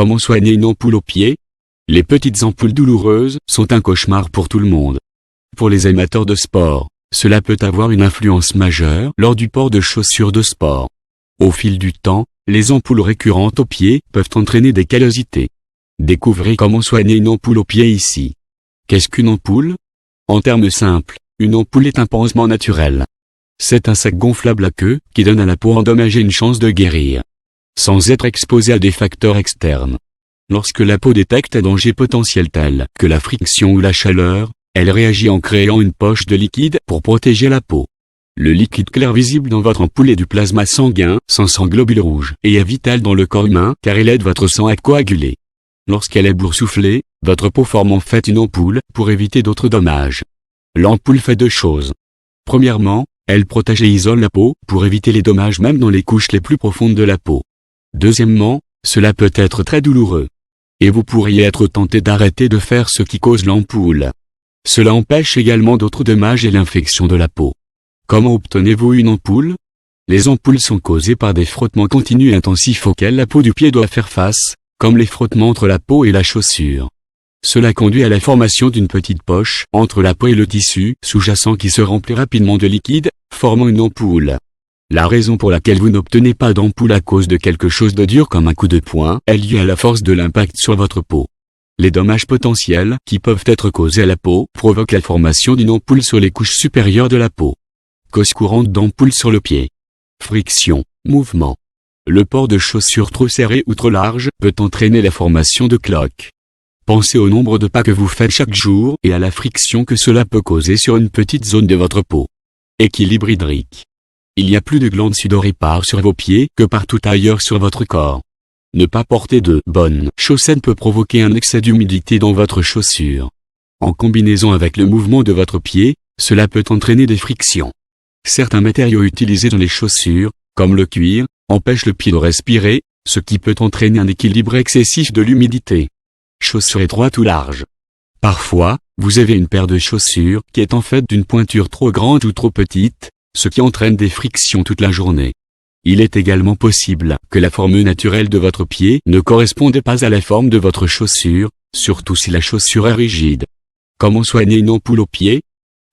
Comment soigner une ampoule au pied? Les petites ampoules douloureuses sont un cauchemar pour tout le monde. Pour les amateurs de sport, cela peut avoir une influence majeure lors du port de chaussures de sport. Au fil du temps, les ampoules récurrentes au pied peuvent entraîner des callosités. Découvrez comment soigner une ampoule au pied ici. Qu'est-ce qu'une ampoule? En termes simples, une ampoule est un pansement naturel. C'est un sac gonflable à queue qui donne à la peau endommagée une chance de guérir, sans être exposée à des facteurs externes. Lorsque la peau détecte un danger potentiel tel que la friction ou la chaleur, elle réagit en créant une poche de liquide pour protéger la peau. Le liquide clair visible dans votre ampoule est du plasma sanguin, sans globules rouges, et est vital dans le corps humain car il aide votre sang à coaguler. Lorsqu'elle est boursouflée, votre peau forme en fait une ampoule pour éviter d'autres dommages. L'ampoule fait deux choses. Premièrement, elle protège et isole la peau pour éviter les dommages même dans les couches les plus profondes de la peau. Deuxièmement, cela peut être très douloureux. Et vous pourriez être tenté d'arrêter de faire ce qui cause l'ampoule. Cela empêche également d'autres dommages et l'infection de la peau. Comment obtenez-vous une ampoule? Les ampoules sont causées par des frottements continus et intensifs auxquels la peau du pied doit faire face, comme les frottements entre la peau et la chaussure. Cela conduit à la formation d'une petite poche entre la peau et le tissu sous-jacent qui se remplit rapidement de liquide, formant une ampoule. La raison pour laquelle vous n'obtenez pas d'ampoule à cause de quelque chose de dur comme un coup de poing est liée à la force de l'impact sur votre peau. Les dommages potentiels qui peuvent être causés à la peau provoquent la formation d'une ampoule sur les couches supérieures de la peau. Cause courante d'ampoule sur le pied. Friction, mouvement. Le port de chaussures trop serrées ou trop larges peut entraîner la formation de cloques. Pensez au nombre de pas que vous faites chaque jour et à la friction que cela peut causer sur une petite zone de votre peau. Équilibre hydrique. Il y a plus de glandes sudoripare sur vos pieds que partout ailleurs sur votre corps. Ne pas porter de bonnes chaussettes peut provoquer un excès d'humidité dans votre chaussure. En combinaison avec le mouvement de votre pied, cela peut entraîner des frictions. Certains matériaux utilisés dans les chaussures, comme le cuir, empêchent le pied de respirer, ce qui peut entraîner un équilibre excessif de l'humidité. Chaussures étroites ou larges. Parfois, vous avez une paire de chaussures qui est en fait d'une pointure trop grande ou trop petite, ce qui entraîne des frictions toute la journée. Il est également possible que la forme naturelle de votre pied ne corresponde pas à la forme de votre chaussure, surtout si la chaussure est rigide. Comment soigner une ampoule au pied?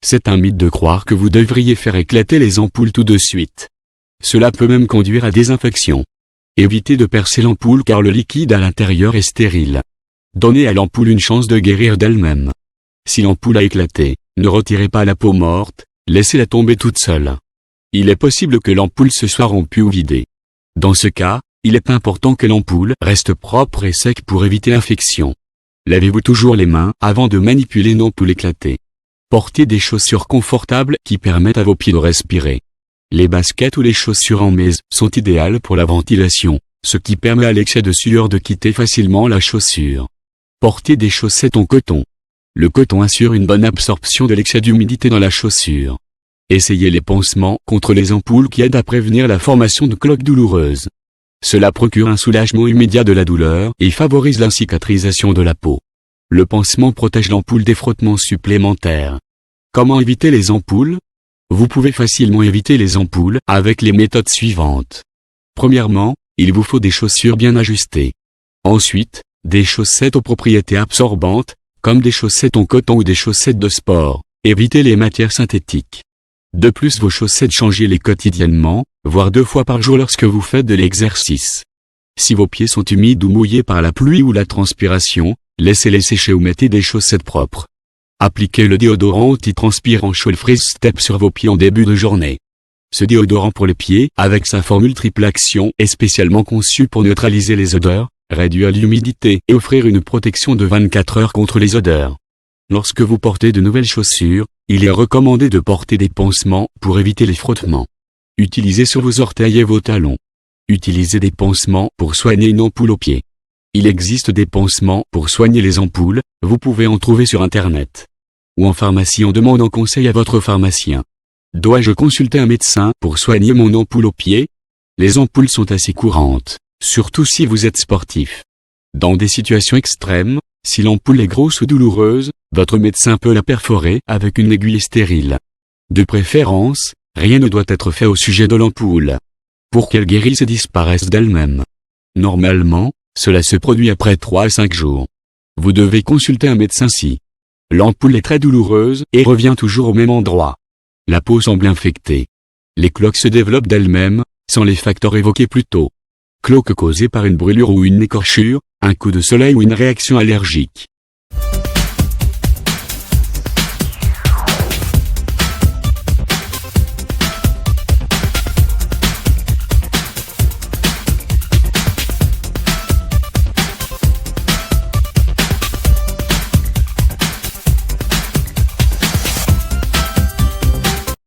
C'est un mythe de croire que vous devriez faire éclater les ampoules tout de suite. Cela peut même conduire à des infections. Évitez de percer l'ampoule car le liquide à l'intérieur est stérile. Donnez à l'ampoule une chance de guérir d'elle-même. Si l'ampoule a éclaté, ne retirez pas la peau morte, laissez-la tomber toute seule. Il est possible que l'ampoule se soit rompue ou vidée. Dans ce cas, il est important que l'ampoule reste propre et sec pour éviter l'infection. Lavez-vous toujours les mains avant de manipuler une ampoule éclatée. Portez des chaussures confortables qui permettent à vos pieds de respirer. Les baskets ou les chaussures en mèse sont idéales pour la ventilation, ce qui permet à l'excès de sueur de quitter facilement la chaussure. Portez des chaussettes en coton. Le coton assure une bonne absorption de l'excès d'humidité dans la chaussure. Essayez les pansements contre les ampoules qui aident à prévenir la formation de cloques douloureuses. Cela procure un soulagement immédiat de la douleur et favorise la cicatrisation de la peau. Le pansement protège l'ampoule des frottements supplémentaires. Comment éviter les ampoules? Vous pouvez facilement éviter les ampoules avec les méthodes suivantes. Premièrement, il vous faut des chaussures bien ajustées. Ensuite, des chaussettes aux propriétés absorbantes, comme des chaussettes en coton ou des chaussettes de sport. Évitez les matières synthétiques. De plus, vos chaussettes, changez-les quotidiennement, voire 2 fois par jour lorsque vous faites de l'exercice. Si vos pieds sont humides ou mouillés par la pluie ou la transpiration, laissez-les sécher ou mettez des chaussettes propres. Appliquez le déodorant anti-transpirant Scholl Freeze Step sur vos pieds en début de journée. Ce déodorant pour les pieds, avec sa formule triple action, est spécialement conçu pour neutraliser les odeurs, réduire l'humidité et offrir une protection de 24 heures contre les odeurs. Lorsque vous portez de nouvelles chaussures, il est recommandé de porter des pansements pour éviter les frottements. Utilisez sur vos orteils et vos talons. Utilisez des pansements pour soigner une ampoule au pied. Il existe des pansements pour soigner les ampoules, vous pouvez en trouver sur Internet. Ou en pharmacie en demandant conseil à votre pharmacien. Dois-je consulter un médecin pour soigner mon ampoule au pied? Les ampoules sont assez courantes, surtout si vous êtes sportif. Dans des situations extrêmes, si l'ampoule est grosse ou douloureuse, votre médecin peut la perforer avec une aiguille stérile. De préférence, rien ne doit être fait au sujet de l'ampoule, pour qu'elle guérisse et disparaisse d'elle-même. Normalement, Cela se produit après 3 à 5 jours. Vous devez consulter un médecin si l'ampoule est très douloureuse et revient toujours au même endroit. La peau semble infectée. Les cloques se développent d'elles-mêmes, sans les facteurs évoqués plus tôt. Cloques causées par une brûlure ou une écorchure, un coup de soleil ou une réaction allergique.